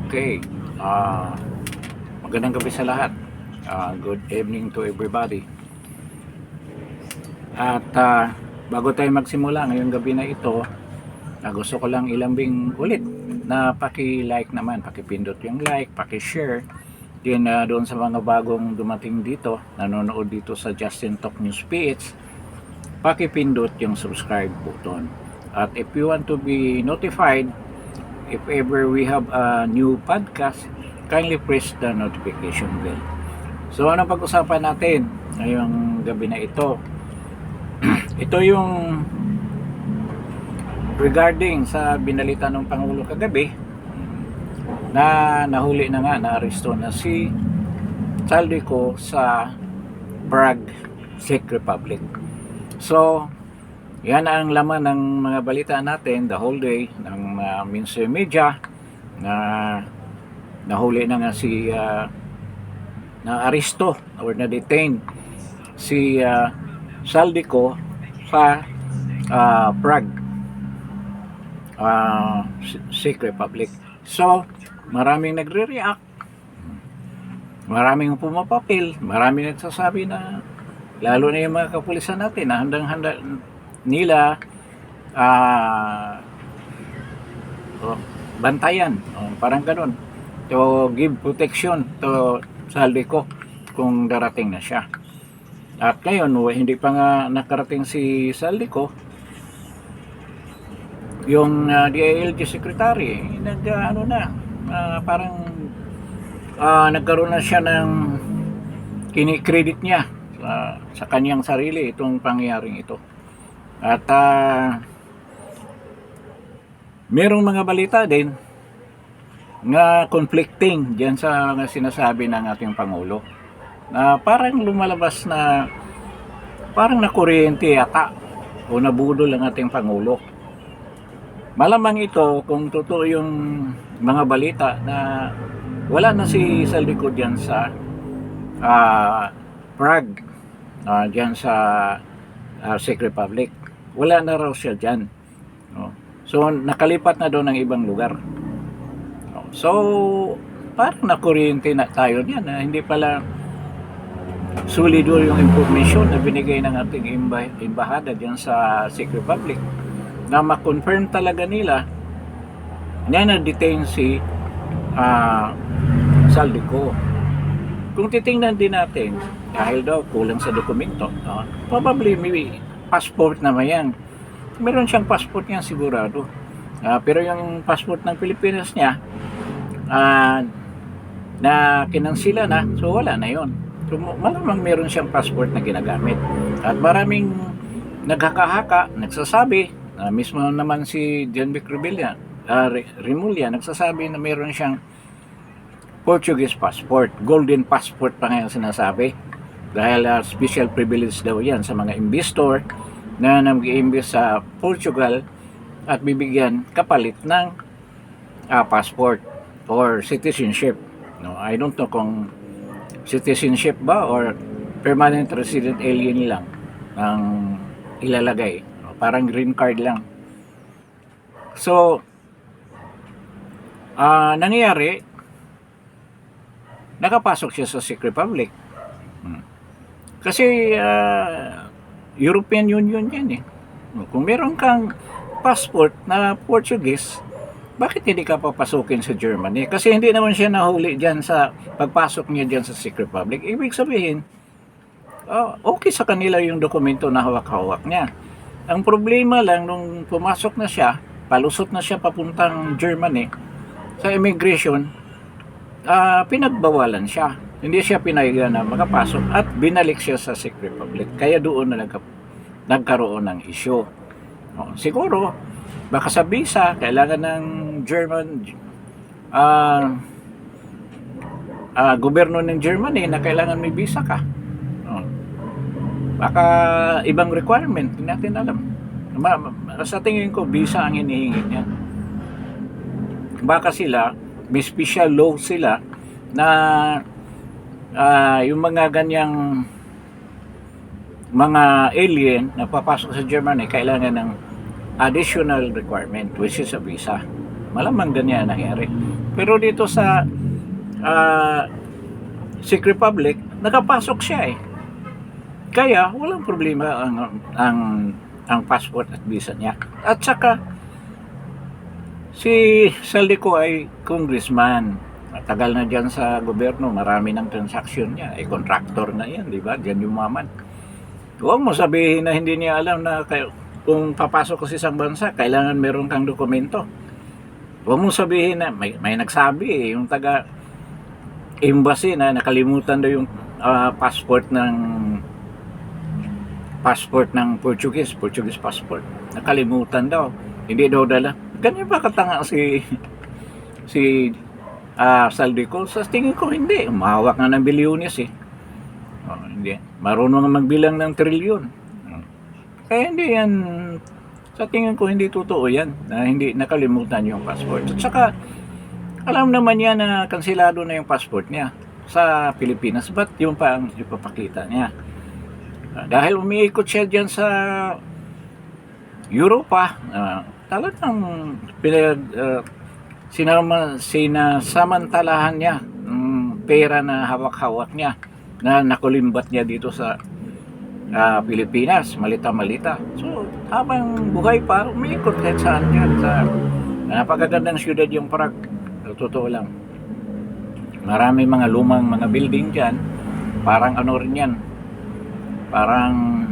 Okay. Ah, Magandang gabi sa lahat. Good evening to everybody. At bago tayo magsimula ngayong gabi na ito, gusto ko lang ilambing ulit na paki-like naman, paki-pindot yung like, paki-share. Din doon sa mga bagong dumating dito, nanonood dito sa Justin Talk News PH, paki-pindot yung subscribe button. At if you want to be notified if ever we have a new podcast, kindly press the notification bell. So anong pag-usapan natin ngayong gabi na ito? Ito yung regarding sa binalita ng Pangulo kagabi na nahuli na nga, naaresto na si Saldico sa Prague, Czech Republic. So yan ang laman ng mga balita natin the whole day ng mainstream media na nahuli na nga si na-aresto or na-detain si Saldico sa Prague, Czech Republic. So maraming nagre-react, maraming pumapapil, maraming nagsasabi na, lalo na yung mga kapulisan natin na handang-handa nila bantayan, parang ganun, to give protection to Saldico kung darating na siya. At ngayon hindi pa nga nakarating si Saldico, yung DILG secretary parang nagkaroon na siya ng kinikredit niya sa kanyang sarili itong pangyayaring ito. At merong mga balita din nga conflicting diyan sa mga sinasabi ng ating Pangulo, na parang lumalabas na parang nakuryente yata o nabudol ang ating Pangulo. Malamang ito kung totoo yung mga balita na wala na si Saldico diyan sa Prague, diyan sa Czech Republic. Wala na raw siya dyan. So nakalipat na doon ng ibang lugar. So parang nakuryente na tayo diyan na hindi pala solido yung information na binigay ng ating embahada diyan sa Czech Republic, na ma-confirm talaga nila na na-detain si Saldico. Kung titingnan din natin, dahil daw kulang sa dokumento, probably may passport naman yan. Meron siyang passport niyan sigurado. Pero yung passport ng Pilipinas niya, na kinansila na, so wala na yon. So malamang meron siyang passport na ginagamit. At maraming nagkakahaka, nagsasabi, mismo naman si John Vic Remulla, nagsasabi na meron siyang Portuguese passport, golden passport pa ngayon sinasabi, dahil special privilege daw yan sa mga investor na nag-i-invest sa Portugal at bibigyan kapalit ng passport or citizenship. I don't know kung citizenship ba or permanent resident alien lang ang ilalagay, parang green card lang. So nangyayari, nakapasok siya sa Czech Republic kasi European Union yan eh. Kung meron kang passport na Portuguese, bakit hindi ka papasukin sa Germany? Kasi hindi naman siya nahuli dyan sa pagpasok niya dyan sa Czech Republic. Ibig sabihin, okay sa kanila yung dokumento na hawak-hawak niya. Ang problema lang, nung pumasok na siya, palusot na siya papuntang Germany, sa immigration, pinagbawalan siya. Hindi siya pinayagan na makapasok at binalik siya sa Czech Republic. Kaya doon na nagkaroon ng issue. Siguro, baka sa visa, kailangan ng German gobyerno ng Germany na kailangan may visa ka. Baka ibang requirement, hindi natin alam. Sa tingin ko, visa ang hinihingi niya. Baka sila, may special law sila na yung mga ganyang mga alien na papasok sa Germany kailangan ng additional requirement, which is a visa. Malamang ganyan nangyari. Pero dito sa Czech Republic, nakapasok siya eh. Kaya walang problema ang passport at visa niya. At saka si Saldico ay congressman. Matagal na dyan sa gobyerno, marami ng transaksyon niya. Ay contractor na yan, di ba? Diyan yumaman. Huwag mo sabihin na hindi niya alam na kung papasok ko sa isang bansa, kailangan meron kang dokumento. Huwag mo sabihin na may nagsabi eh, yung taga embassy na nakalimutan daw yung passport ng Portuguese passport. Nakalimutan daw. Hindi daw dala. Ganyan ba katanga si Saldico? Sa tingin ko hindi. Umahawak na ng bilyones eh. Hindi. Marunong nga magbilang ng trilyon. Kaya hindi yan, sa tingin ko hindi totoo yan na hindi nakalimutan yung passport. At saka alam naman niya na kansilado na yung passport niya sa Pilipinas. Ba't yung pa ang ipapakita niya? Dahil umiikot siya dyan sa Europa, talagang sinasamantalahan niya pera na hawak-hawak niya na nakulimbat niya dito sa Pilipinas, malita-malita. So, habang buhay pa, umiikot kahit saan dyan sa napakagandang syudad yung Prague. Totoo lang. Marami mga lumang mga building dyan. Parang ano rin yan. Parang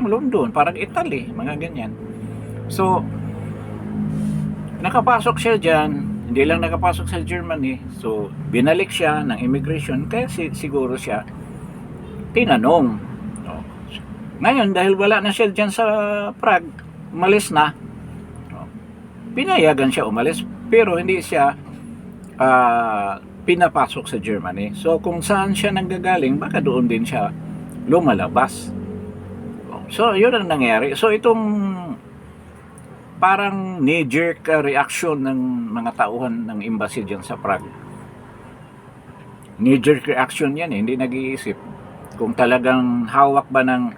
London, parang Italy, mga ganyan. So, nakapasok siya dyan. Hindi lang nakapasok sa Germany. So, binalik siya ng immigration. Kaya siguro siya tinanong. Ngayon, dahil wala na siya dyan sa Prague, umalis na. Pinayagan siya umalis. Pero hindi siya pinapasok sa Germany. So kung saan siya nanggagaling, baka doon din siya lumalabas. So yun ang nangyari. So itong parang knee-jerk reaction ng mga tauhan ng embassy dyan sa Prague. Knee-jerk reaction yan eh, hindi nag-iisip. Kung talagang hawak ba ng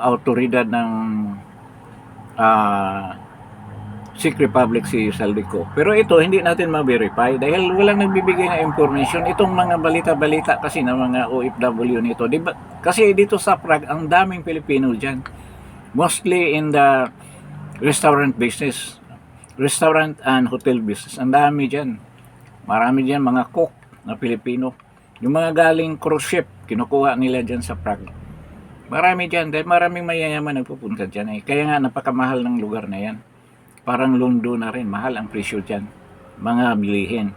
autoridad ng Czech Republic si Saldico. Pero ito, hindi natin ma-verify dahil walang nagbibigay ng information. Itong mga balita-balita kasi ng mga OFW nito. Diba? Kasi dito sa Prague, ang daming Pilipino dyan. Mostly in the restaurant business. Restaurant and hotel business. Ang dami dyan. Marami dyan mga cook na Pilipino. Yung mga galing cruise ship, kinukuha nila dyan sa Prague. Marami dyan. Dahil maraming mayayaman nagpupunta dyan. Kaya nga napakamahal ng lugar na yan. Parang London na rin, mahal ang presyo dyan, mga bilihin.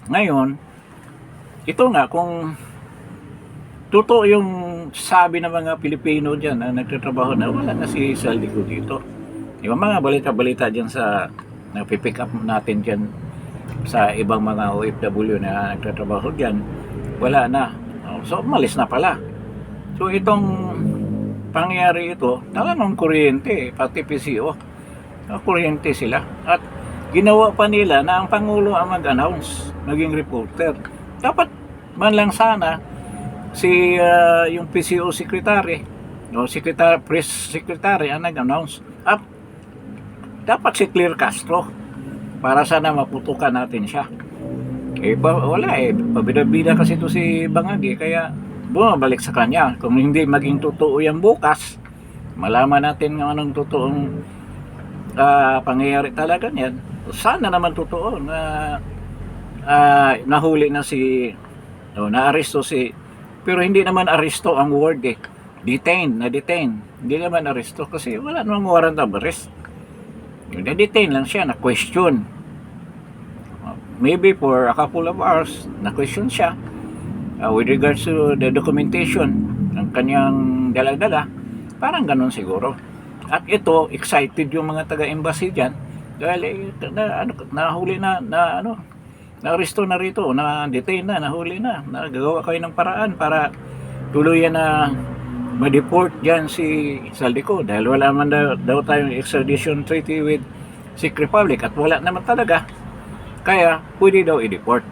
Ngayon, ito nga, kung totoo yung sabi ng mga Pilipino dyan na nagtatrabaho na wala na si Saldico dito. Yung mga balita-balita dyan sa napipick up natin dyan sa ibang mga OFW na nagtatrabaho dyan, wala na. So, umalis na pala. So, itong pangyari ito, talagang kuryente, pati PCO, kuryente sila. At ginawa pa nila na ang Pangulo ang mag-announce, maging reporter. Dapat man lang sana yung PCO secretary, press secretary ang nag-announce. At dapat si Claire Castro para sana maputukan natin siya. Wala pabida-bida kasi ito si Bangag kaya bumabalik sa kanya. Kung hindi maging totoo yan bukas, malaman natin kung anong totoong pangyayari talaga niyan. Sana naman totoo na nahuli na na-aresto pero hindi naman aresto ang word detain. Hindi naman aresto kasi wala namang warrant of arrest. Na-detain lang siya, na-question. Maybe for a couple of hours, na-question siya. With regards to the documentation ng kanyang dala-dala, parang ganun siguro. At ito, excited yung mga taga-embassy dyan dahil nahuli na-aresto na rito, na-detain na, nahuli na, nagagawa kayo ng paraan para tuluyan na ma-deport dyan si Saldico dahil wala man daw tayong extradition treaty with Czech Republic at wala naman talaga, kaya pwede daw i-deport.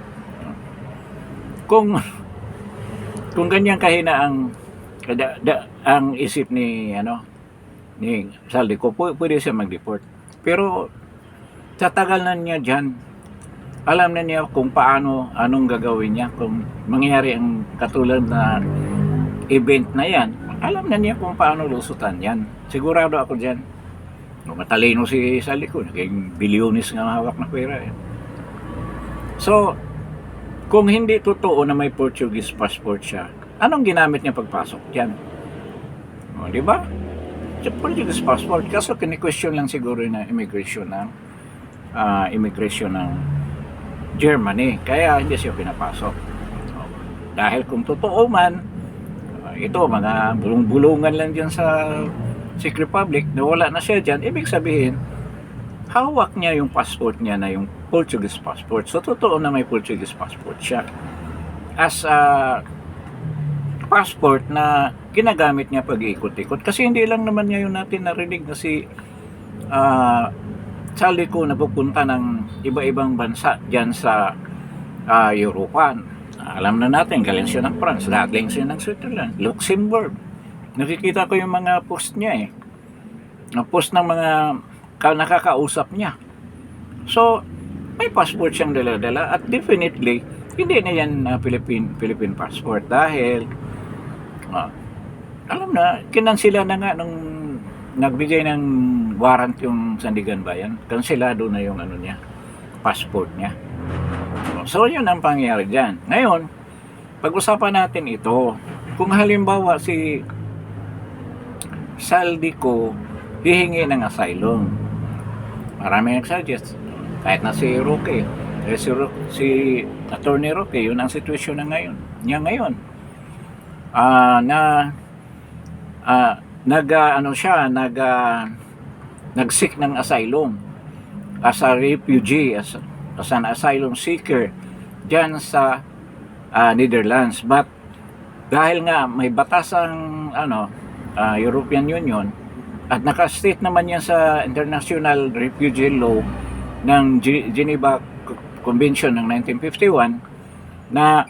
Kung ganyan kahina ang isip ni Saldico, pwede siya mag-deport. Pero sa tagal na niya dyan, alam na niya kung paano, anong gagawin niya. Kung mangyari ang katulad na event na yan, alam na niya kung paano lusutan yan. Sigurado ako dyan. Matalino si Salico, naging bilyonis nga hawak na pera. So, kung hindi totoo na may Portuguese passport siya, anong ginamit niya pagpasok dyan? O, di ba? Sa Portuguese passport, kaso kini-question lang siguro na immigration ng Germany, kaya hindi siya pinapasok. Dahil kung totoo man, ito mga bulong-bulungan lang dyan sa Czech Republic, na wala na siya dyan, ibig sabihin hawak niya yung passport niya na yung Portuguese passport. So totoo na may Portuguese passport siya as a passport na ginagamit niya pag ikot-ikot, kasi hindi lang naman niya yung natin narinig na si Salico na pupunta ng iba-ibang bansa dyan sa Europa. Alam na natin, galing siya ng France, galing siya ng Switzerland, Luxembourg. Nakikita ko yung mga post niya post ng mga nakakausap niya. So may passport siyang dala-dala, at definitely hindi na yan Philippine passport, dahil alam na, kinansila na nga nung nagbigay ng warrant yung Sandigan Bayan, kansilado na yung passport niya. So yun ang pangyayari dyan. Ngayon, pag-usapan natin ito. Kung halimbawa si Saldico hihingi ng asylum, marami nagsuggest, kahit na si Roque, si Attorney Roque, yun ang sitwasyon na ngayon. Nag-seek ng asylum as a refugee, as an asylum seeker dyan sa Netherlands. But dahil nga may batas ang European Union, at naka-state naman yan sa International Refugee Law ng Geneva Convention ng 1951, na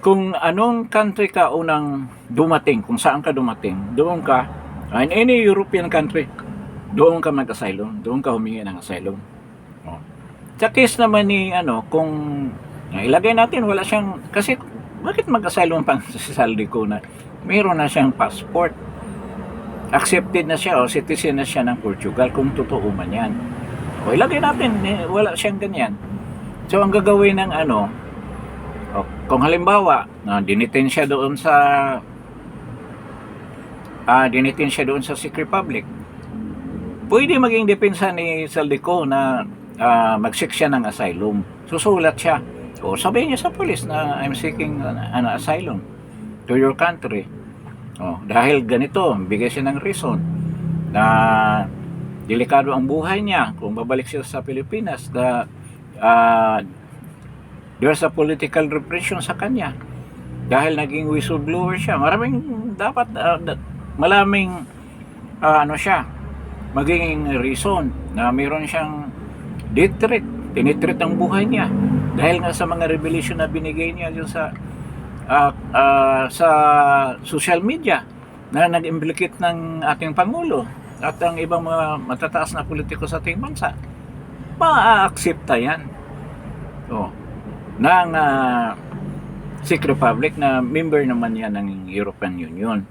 kung anong country ka unang dumating, kung saan ka dumating, doon ka, in any European country, doon ka mag-asylum, doon ka humingi ng asylum. Sa case naman ni kung ilagay natin wala siyang, kasi bakit mag-asylum pang si Saldico na mayroon na siyang passport, accepted na siya o citizen na siya ng Portugal, kung totoo man yan. O ilagay natin wala siyang ganyan. So ang gagawin ng kung halimbawa dinitain siya doon sa Czech Republic, pwede maging depensa ni Saldico na mag-seek siya ng asylum. Susulat siya o sabihin niya sa police na I'm seeking an asylum to your country. Dahil ganito, bigay siya ng reason na delikado ang buhay niya kung babalik siya sa Pilipinas, na there's a political repression sa kanya dahil naging whistleblower siya. Maraming siya magiging reason na mayroon siyang death threat, tinitreat ang buhay niya dahil nga sa mga revelation na binigay niya dyan sa social media na nag-implicate ng ating Pangulo at ang ibang mga matataas na politiko sa ating bansa. Maa-aksepta yan ng Czech Republic, na member naman yan ng European Union.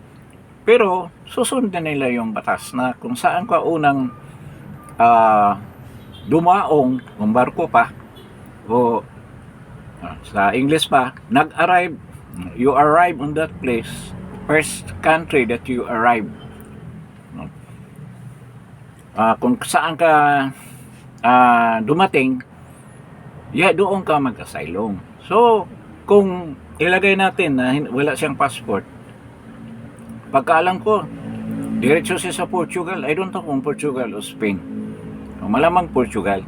Pero susundin nila yung batas na kung saan ka unang dumaong ng barko pa o sa English pa, you arrive on that place, first country that you arrive. Kung saan ka dumating, doon ka mag-asylum. So, kung ilagay natin na wala siyang passport, pagkaalam ko, diretso siya sa Portugal. I don't know kung Portugal o Spain. Malamang Portugal.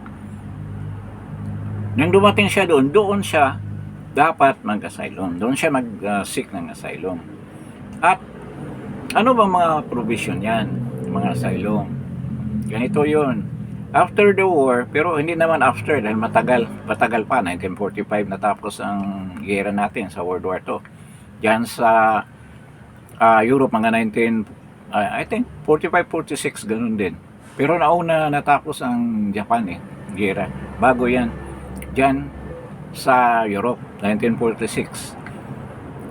Nang dumating siya doon siya dapat mag-asylum. Doon siya mag-seek ng asylum. At ano ba mga provision yan? Mga asylum. Ganito yun. After the war, pero hindi naman after dahil matagal pa, 1945 natapos ang gera natin sa World War II. Diyan sa Europe, mga I think 45-46 ganun din. Pero nauna natapos ang Japan gera. Bago yan, dyan sa Europe, 1946.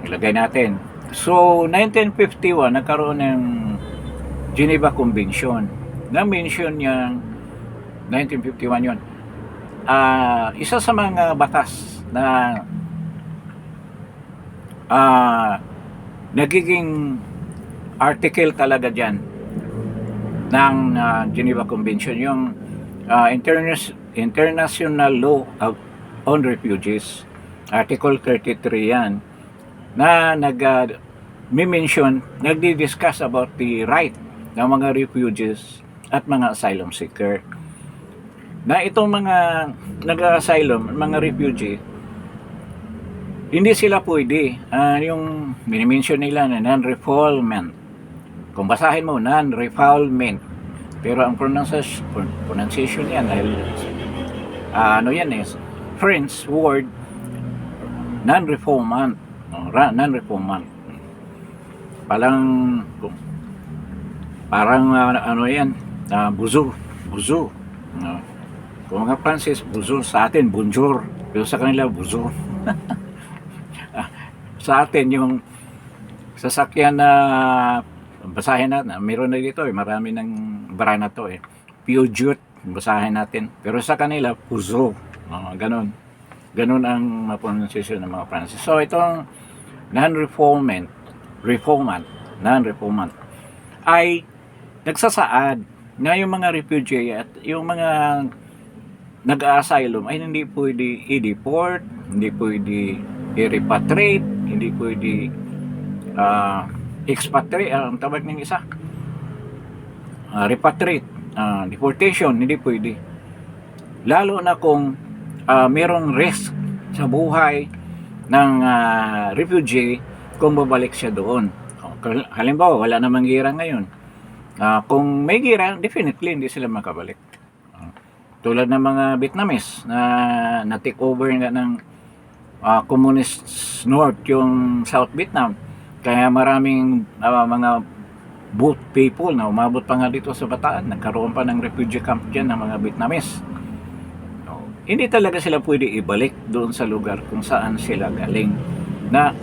Ilagay natin. So, 1951, nagkaroon ng Geneva Convention. Na-mention niya, 1951 yon. Isa sa mga batas na nagiging article talaga dyan ng Geneva Convention, yung International Law on Refugees, Article 33 yan, na nag-mention, nagdi-discuss about the right ng mga refugees at mga asylum seeker. Na itong mga nag-asylum, mga refugee, hindi sila pwede. Yung minimension nila na non-refoulement. Kung basahin mo, non-refoulement. Pero ang pronunciation yan, dahil yan French word, non-refoulement. Non-refoulement. Parang yan, buzo. Kung mga Francis, buzo. Sa atin, bonjour. Pero sa kanila, buzo. Sa atin, yung sasakyan na basahin natin, meron na dito marami ng bara na to Peugeot, basahin natin. Pero sa kanila, buzo. Ganon ang pronunciation ng mga Francis. So, itong non-refoulement ay nagsasaad na yung mga refugee at yung mga nag-asylum ay hindi pwede i-deport, hindi pwede i-repatriate, hindi pwede expatriate, ang tawag ng isa, repatriate, deportation, hindi pwede. Lalo na kung merong risk sa buhay ng refugee kung babalik siya doon. Halimbawa, wala namang gira ngayon. Kung may gira, definitely hindi sila makabalik. Tulad ng mga Vietnamese na take over nga ng Communist North yung South Vietnam. Kaya maraming mga boat people na umabot pa nga dito sa Bataan. Nagkaroon pa ng refugee camp dyan ng mga Vietnamese. Hindi talaga sila pwede ibalik doon sa lugar kung saan sila galing. Na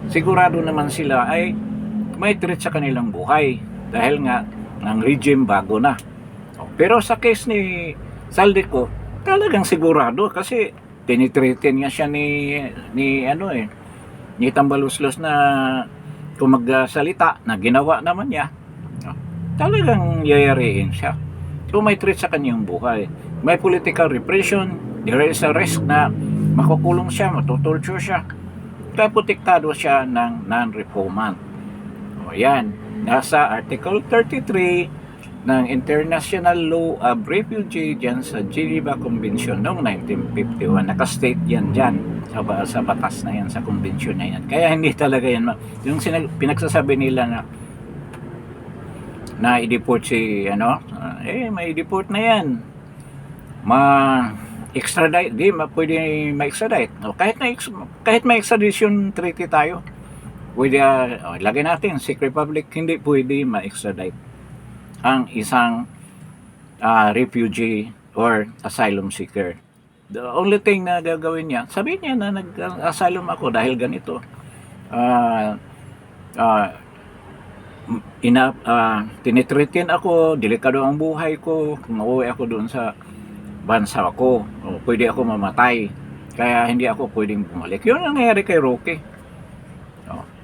sigurado naman sila ay may threat sa kanilang buhay dahil nga ang regime bago na. Pero sa case ni Saldico, talagang sigurado kasi tinitreaten nga siya ni Tambaluslos na kung magsalita na ginawa naman niya, talagang yayariin siya. So may threat sa kanyang buhay. May political repression, there is a risk na makukulong siya, matutorture siya. Kaya protektado siya ng non-refoulement. O yan, nasa Article 33 ng International Law of Refugee dyan sa Geneva Convention noong 1951. Nakastate yan dyan sa batas na yan, sa convention na yan. Kaya hindi talaga yan yung pinagsasabi nila na i-deport si may deport na yan, ma-extradite, pwede ma-extradite. Kahit may extradition treaty tayo, pwede, lagay natin Czech Republic, hindi pwede ma-extradite ang isang refugee or asylum seeker. The only thing na gagawin niya, sabihin niya na nag-asylum ako dahil ganito. Tinitreaten ako, delikado ang buhay ko, kung uuwi ako doon sa bansa ko, pwede ako mamatay. Kaya hindi ako pwedeng bumalik. Yun ang nangyari kay Roque.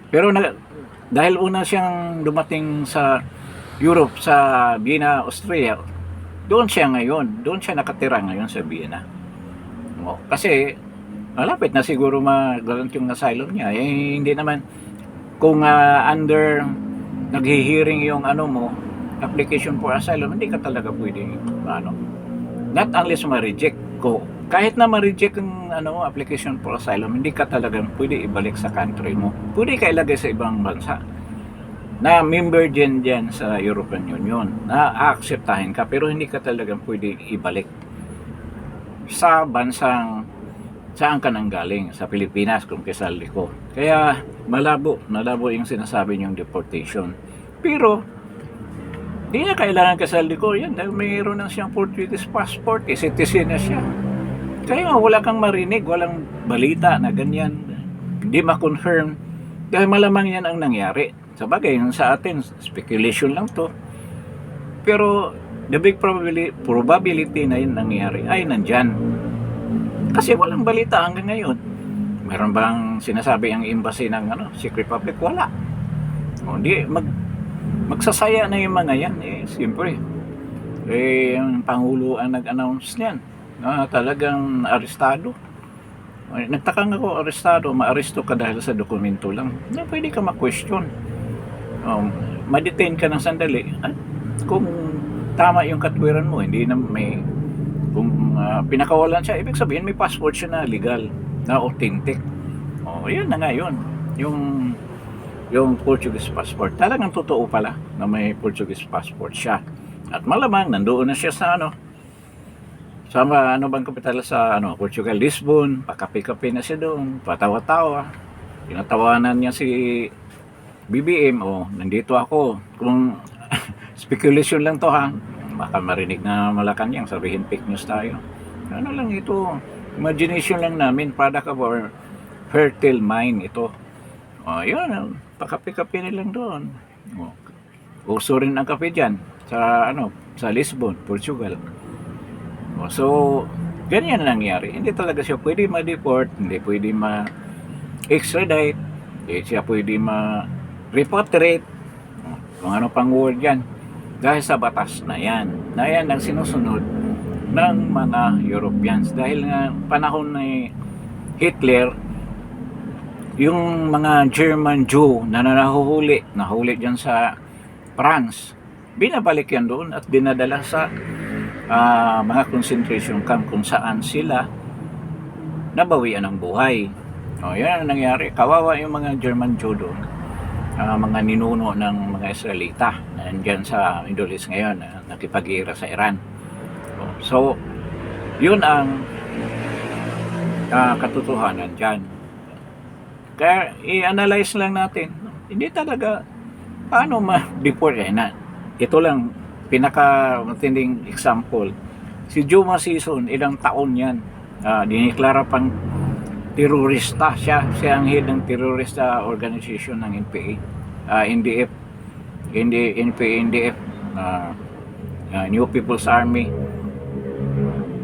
Pero dahil una siyang dumating sa Europe, sa Vienna, Austria, doon siya nakatira ngayon sa Vienna. Kasi malapit na siguro magalant yung asylum niya. Hindi naman, kung under naghihiring yung application for asylum, hindi ka talaga pwedeng not unless ma-reject ko. Kahit na ma-reject yung application for asylum, hindi ka talaga pwede ibalik sa country mo. Pwede ka ilagay sa ibang bansa na member dyan sa European Union, na akseptahin ka, pero hindi ka talagang pwede ibalik sa bansang saan ka nang galing, sa Pilipinas kung kasali ko. Kaya malabo yung sinasabi niyong deportation. Pero Hindi niya kailangan kasal ko yan dahil mayroon na siyang Portuguese passport, citizen na siya. Kaya wala kang marinig, walang balita na ganyan, hindi ma-confirm dahil malamang yan ang nangyari. Sabagay, yung sa atin, speculation lang to. Pero the big probability na yun nangyari ay nandyan. Kasi walang balita hanggang ngayon. Meron bang sinasabi ang embassy ng Czech Republic? Wala. O, di, magsasaya na yung mga yan. Siyempre. Yung Pangulo ang nag-announce niyan na talagang arestado. Nagtaka nga ako, arestado, maaresto ka dahil sa dokumento lang. Na pwede ka ma-question. Ma-detain ka ng sandali. Kung tama yung katwiran mo, hindi na may, kung pinakawalan siya, ibig sabihin may passport siya na legal, na authentic. Yun na nga yun. Yung Portuguese passport. Talagang totoo pala na may Portuguese passport siya. At malamang nandoon na siya sa sa bang kapital sa Portugal, Lisbon. Pakape-kape na siya doon, patawa-tawa. Tinatawanan niya si BBM, nandito ako. Kung speculation lang to ha, baka marinig na Malacanang, sabihin fake news tayo. Ano lang ito, imagination lang namin, product of our fertile mind ito. Yun, pakape-kape nilang doon. Uso rin ang kape dyan sa Lisbon, Portugal. So, ganyan na nangyari. Hindi talaga siya pwede ma-deport, hindi pwede ma-extradite, hindi siya pwede ma-repatriate, kung ano pang word yan, dahil sa batas na yan. Na yan ang sinusunod ng mga Europeans. Dahil nga panahon ni Hitler, yung mga German Jew na nahuli dyan sa France, binabalik yan doon at dinadala sa mga concentration camp kung saan sila nabawian ng buhay. Yan ang nangyari. Kawawa yung mga German Jew doon, mga ninuno ng mga Israelita na nandyan sa Middle East ngayon, nakipag-ira sa Iran. So, yun ang katotohanan dyan. Kaya i-analyze lang natin, hindi talaga paano ma-deport na. Ito lang pinaka-matinding example. Si Juma Sison, ilang taon yan, diniklara pang terorista siya ang head ng terorista organization ng NPA, NDF, NDF, New People's Army.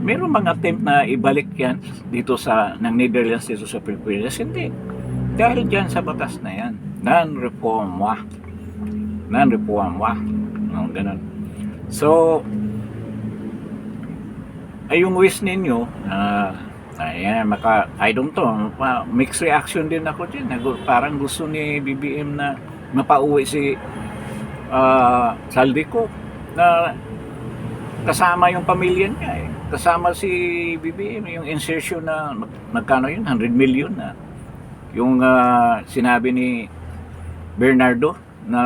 Meron mga attempt na ibalik yan dito ng Netherlands dito sa Philippines. Hindi. Dahil dyan sa batas na yan, non-reforma. Ganun. So, ay yung wish ninyo, I don't know, mixed reaction din ako dyan. Parang gusto ni BBM na mapauwi si Saldico na kasama yung pamilya niya kasama si BBM, yung insertion na magkano yun, 100 million na yung sinabi ni Bernardo na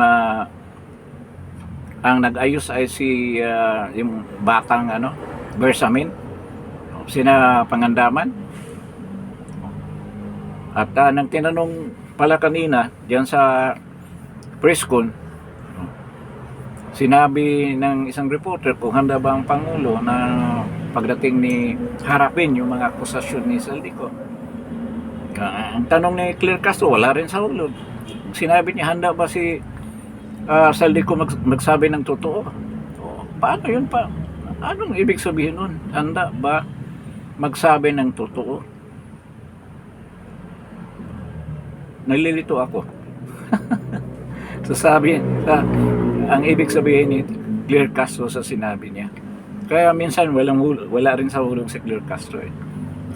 ang nag-ayos ay si yung batang Bersamin, sina Pangandaman. At nang tinanong pala kanina diyan sa presscon, sinabi ng isang reporter kung handa ba ang Pangulo na pagdating ni harapin yung mga akusasyon ni Saldico. Ang tanong ni Claire Castro, wala rin sa ulog. Sinabi niya, handa ba si Saldico magsabi ng totoo? Paano yun pa? Anong ibig sabihin nun? Handa ba magsabi ng totoo? Nalilito ako. Ang ibig sabihin ni Claire Castro sa sinabi niya. Kaya minsan wala rin sa ulog si Claire Castro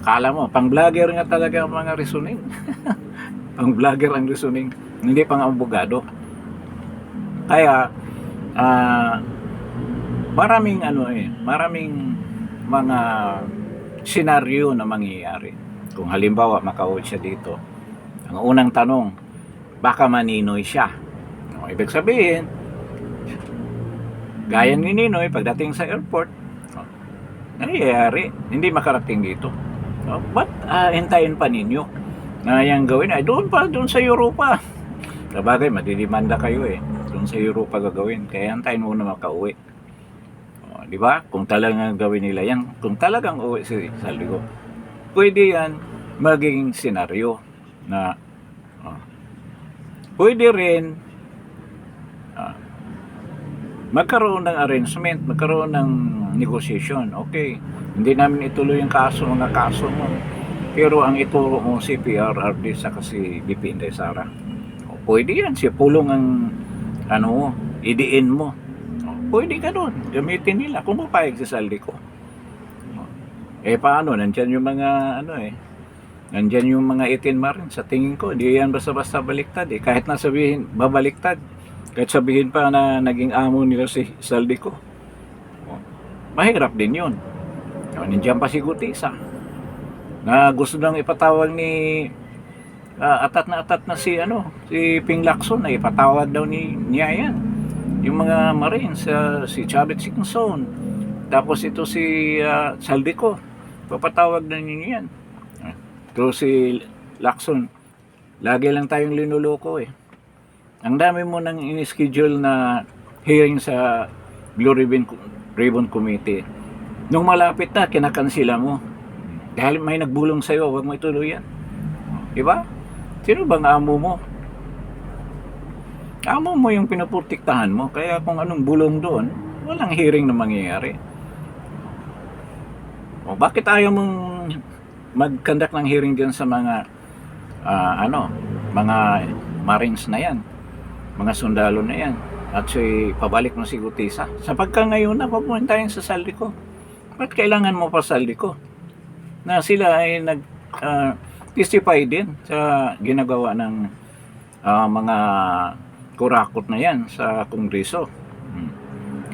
Akala mo, pang-vlogger nga talaga ang mga reasoning. Pang-vlogger ang reasoning, hindi pang abogado. Kaya maraming mga senaryo na mangyayari. Kung halimbawa makauwi siya dito, ang unang tanong, baka maninoy siya. Ibig sabihin, gaya ni Ninoy pagdating sa airport, nangyayari, hindi makarating dito. Ba't hintayin pa ninyo na yung gawin? Doon sa Europa, Sabagay, madidimanda kayo eh. Kung sa Europa gagawin. Kaya antayin muna makauwi. O, di ba? Kung talagang gawin nila yan, kung talagang uwi si Saldico, pwede yan maging senaryo na pwede rin magkaroon ng arrangement, magkaroon ng negotiation. Okay, hindi namin ituloy yung mga kaso mo. Pero ang ituro mo si PRRD sa kasi BP Inday Sara. Pwede yan, si pulong ang idiin mo. Pwede ka doon, gamitin nila kung mapayag si Saldico. Paano, nandyan yung mga nandyan yung mga 18 Marines. Sa tingin ko, di yan basta-basta baliktad eh. Kahit na sabihin, babaliktad. Kahit sabihin pa na naging amo nila si Saldico. Mahirap din yun. Nandiyan pa si Gutisa. Na gusto nang ipatawag ni atat na si Ping Lacson na ipatawag daw niya yan. Yung mga Marines, si Chavez Singson. Tapos ito si Saldico. Papatawag na niya yan. Pero si Lacson, lagi lang tayong linuloko eh. Ang dami mo nang in-schedule na hearing sa Blue Ribbon Committee. Nung malapit na, kinakansila mo. Dahil may nagbulong sa'yo, huwag mo ituloy yan. Diba? Sino bang amo mo? Amo mo yung pinuprotektahan mo. Kaya kung anong bulong doon, walang hearing na mangyayari. O bakit ayaw mong mag-conduct ng hearing dyan sa mga mga Marines na yan, mga sundalo na yan, at pabalik mo si Gutisa. Sapagka ngayon na papunta tayo sa Saldico. Ba't kailangan mo pa Saldico? Na sila ay testify din sa ginagawa ng mga kurakot na yan sa Kongreso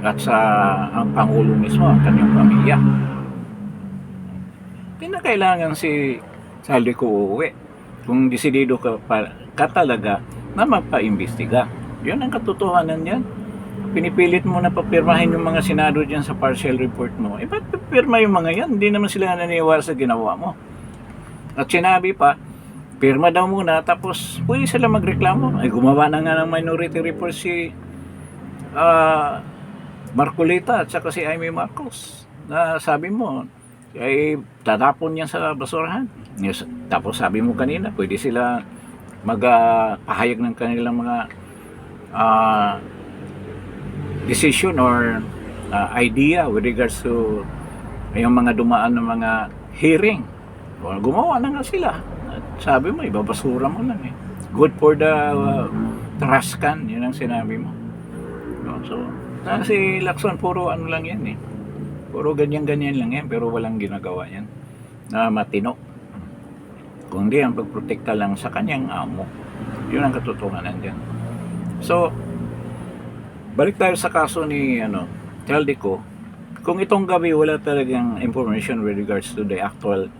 at sa ang Pangulo mismo, ang kanyang pamilya. Kailangan si Saldico uuwi kung desidido ka talaga na magpa-imbestiga. Yun ang katotohanan yan. Pinipilit mo na papirmahin yung mga senado dyan sa partial report mo. Ba't papirma yung mga yan? Hindi naman sila naniniwala sa ginawa mo. At sinabi pa, pirma daw muna, tapos pwede sila magreklamo. Gumawa na nga ng minority report si Marcolita at saka si Amy Marcos. Na sabi mo, tatapon niya sa basurahan. Tapos sabi mo kanina, pwede sila magpahayag ng kanilang mga decision or idea with regards to yung mga dumaan ng mga hearing. Gumawa na nga sila. At sabi mo, ibabasura mo lang eh. Good for the trash can, yun ang sinabi mo. So, si Lacson, puro lang yan eh. Puro ganyan-ganyan lang yan, pero walang ginagawa yan na matino. Kung di, ang pagprotekta lang sa kanyang amo. Yun ang katotohanan dyan. So, balik tayo sa kaso ni Saldico. Kung itong gabi wala talagang information with regards to the actual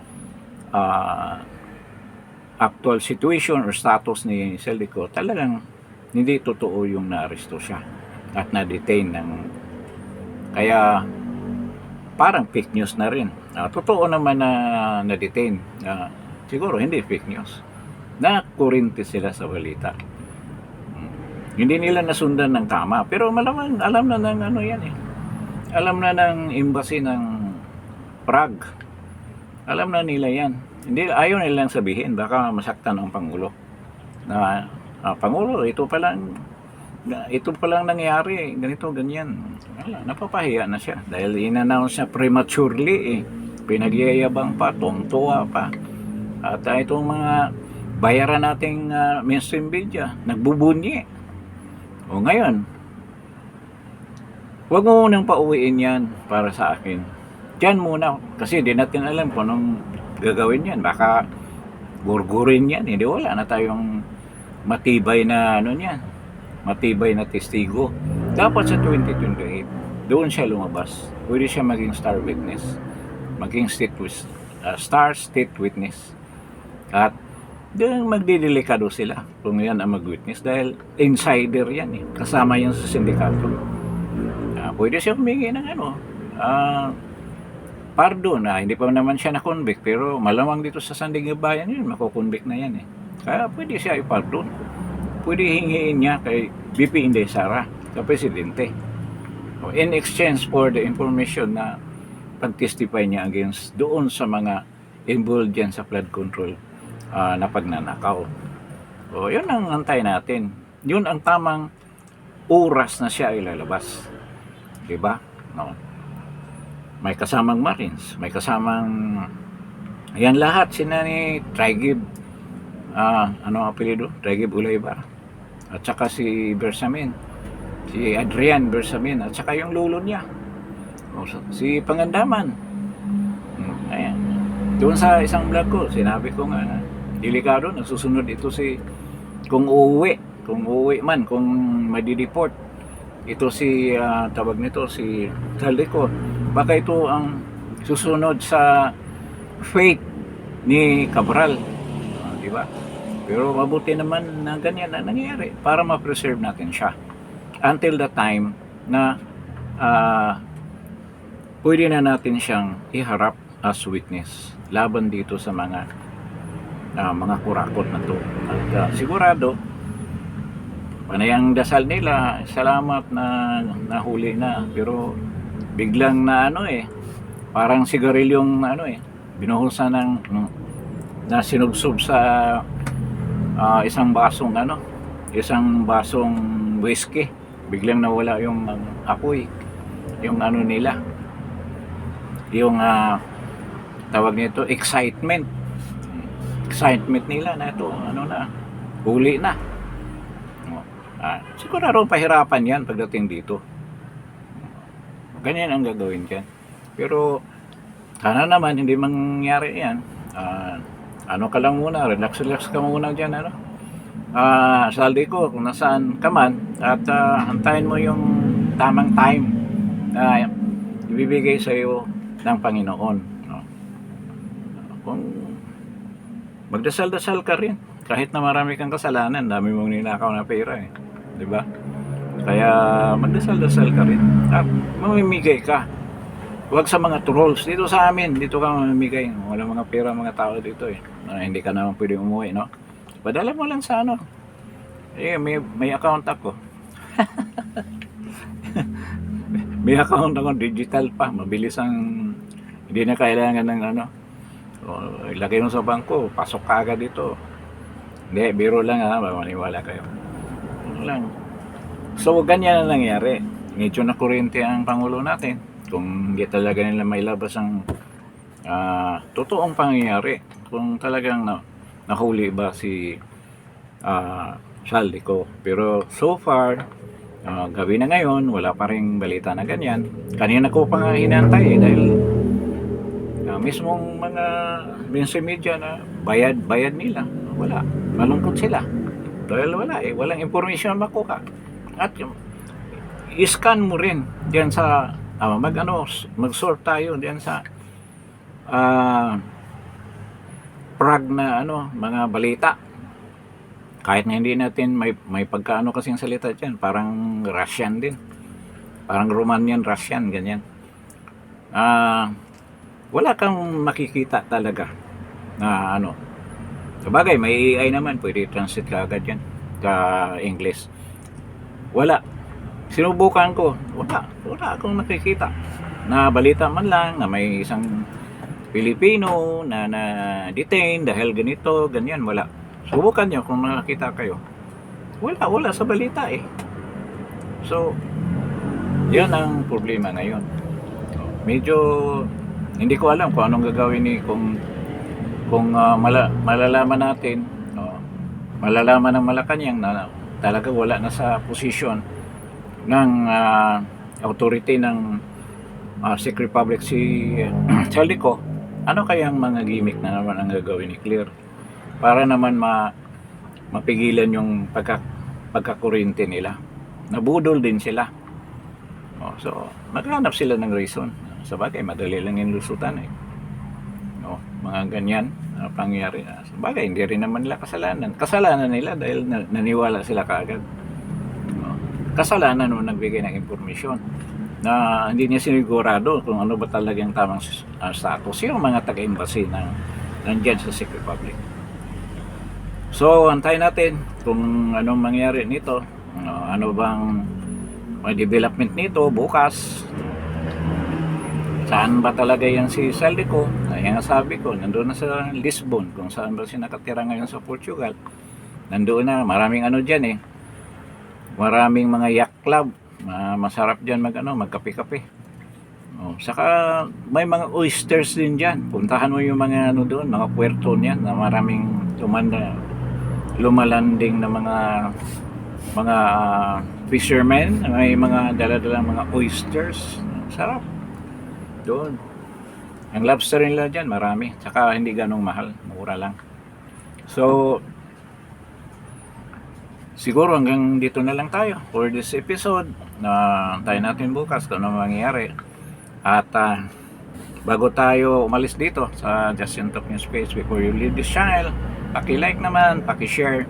situation or status ni Saldico, talagang hindi totoo yung na-aresto siya at na-detain kaya parang fake news na rin. Totoo naman na na-detain. Siguro hindi fake news. Nakurente sila sa balita. Hindi nila nasundan ng tama. Pero malamang alam na ng yan eh. Alam na ng embassy ng Prague. Alam na nila yan. Hindi, ayaw nilang sabihin. Baka masaktan ang Pangulo. Na, Pangulo, ito palang nangyari, ganito, ganyan. Wala, napapahiya na siya dahil in-announce siya prematurely eh. Pinagyayabang pa, tungtuwa pa. At itong mga bayaran nating mainstream media, nagbubunyi. O ngayon, huwag mo munang pauwiin yan para sa akin. Diyan muna, kasi di natin alam kung anong gagawin yan. Baka gurgurin yan, hindi wala na tayong matibay na matibay na testigo. Dapat sa 2028 doon siya lumabas. Pwede siya maging star witness, maging star state witness, at doon magdidelikado sila kung yan ang mag-witness dahil insider yan eh. Kasama yan sa sindikato. Pwede siya humingi ng pardon. Hindi pa naman siya na-convict, pero malamang dito sa Sandigan Bayan yun, makukonvict na yan eh. Kaya pwede siya i-pardon. pwede hingiin niya kay BP Inday Sara, sa presidente. In exchange for the information na pag-testify niya against doon sa mga involved dyan sa flood control na pagnanakaw. So, yun ang antay natin. Yun ang tamang oras na siya ilalabas. Diba? No. May kasamang Marines, may kasamang ayan lahat, sina ni Trigib ano ang apelido? Trigib Ulaybar, at saka si Bersamin, si Adrian Bersamin, at saka yung lolo niya, si Pangandaman. Ayan. Doon sa isang vlog ko, sinabi ko nga, delikado, nasusunod ito kung uuwi man, kung madi-deport, ito si, tawag nito, si Taldico, baka ito ang susunod sa fate ni Cabral. Di ba? Pero mabuti naman na ganyan na nangyayari para ma-preserve natin siya until the time na pwede na natin siyang iharap as witness laban dito sa mga kurakot na to. At sigurado panayang dasal nila, salamat na nahuli na, pero biglang na parang sigarilyong binuhusan ng na sinubsob sa isang basong whiskey, biglang nawala yung apoy, yung nila, yung tawag nito excitement nila na ito huli na. Siguro pahirapan yan pagdating dito, ganyan ang gagawin dyan. Pero sana naman hindi mangyari yan. Ka lang muna, relax ka muna dyan, saldi ko kung nasaan ka man, at antayin mo yung tamang time na ibibigay sa iyo ng Panginoon, kung magdasal-dasal ka rin, kahit na marami kang kasalanan, dami mong ninakaw na pera, di ba? Kaya magdasal-dasal ka rin at mamimigay ka. Huwag sa mga trolls. Dito sa amin, dito ka mamimigay. Wala mga pera mga tao dito hindi ka naman pwede umuwi, no? Padala mo lang sa may account ako. May account ako, digital pa. Mabilis ang, hindi na kailangan ng ilagay mo sa bangko, pasok ka agad dito. Hindi, biro lang maniwala kayo. Lang. So, ganyan na nangyari. Medyo na kuryente ang Pangulo natin. Kung hindi talaga nila mailabas ang totoong pangyayari, kung talagang nahuli ba si Saldico. Pero so far, gabi na ngayon, wala pa rin balita na ganyan. Kanina ko pa nga hinantay dahil mismong mga mainstream media na bayad nila, wala. Malungkot sila dahil walang information makuha. At i-scan mo rin diyan sa mag-sort tayo diyan sa prag na mga balita. Kahit na hindi natin may pagkaano kasing salita diyan, parang Russian din. Parang Romanian Russian ganyan. Wala kang makikita talaga na sabagay may AI naman, pwede translate ka agad yan ka English. Wala. Sinubukan ko, wala akong nakikita na balita man lang na may isang Pilipino na detain dahil ganito, ganyan, wala. Subukan nyo kung nakakita kayo. Wala sa balita So, yan ang problema ngayon. Medyo hindi ko alam kung anong gagawin kung malalaman natin, malalaman ng Malacanang na talaga wala na sa posisyon ng authority ng Czech Republic si Saldico. Ano kayang mga gimmick na naman ang gagawin ni Clear para naman mapigilan yung pagkakuryente nila? Nabudol din sila. So maghanap sila ng reason. Sabagay madali lang yung lusutan mga ganyan pangyayari. Sabagay hindi rin naman nila kasalanan nila dahil naniwala sila kaagad. Kasalanan nung nagbigay ng impormasyon na hindi niya sinigurado kung ano ba talagang tamang status yung mga taga-embassy nandyan sa Czech Republic. So, antayin natin kung anong mangyari nito. Ano bang may development nito bukas. Saan ba talaga yan si Saldico? Kaya nga sabi ko, nandoon na sa Lisbon, kung saan ba siya nakatira ngayon sa Portugal. Nandoon na, maraming ano dyan eh. Maraming mga yacht club. Masarap dyan magkape-kape. Saka may mga oysters din dyan. Puntahan mo yung mga ano doon, mga puerto niyan na maraming lumalanding na mga fishermen, may mga dala-dalang mga oysters. Sarap doon. Ang lobster nila dyan marami, saka hindi ganong mahal, mura lang. So siguro hanggang dito na lang tayo for this episode. Tayo natin bukas kung ano mangyayari. At bago tayo umalis dito sa Just Talk News Page, before you leave this channel, paki-like naman, paki-share.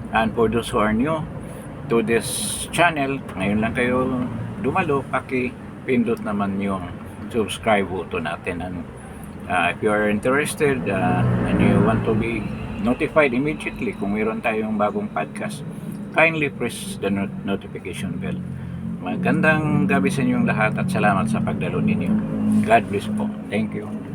And for those who are new to this channel, ngayon lang kayo dumalo, paki-pindot naman yung subscribe button natin. And if you are interested and you want to be notified immediately kung mayroon tayong bagong podcast, kindly press the notification bell. Magandang gabi sa inyong lahat at salamat sa pagdalo ninyo. God bless po. Thank you.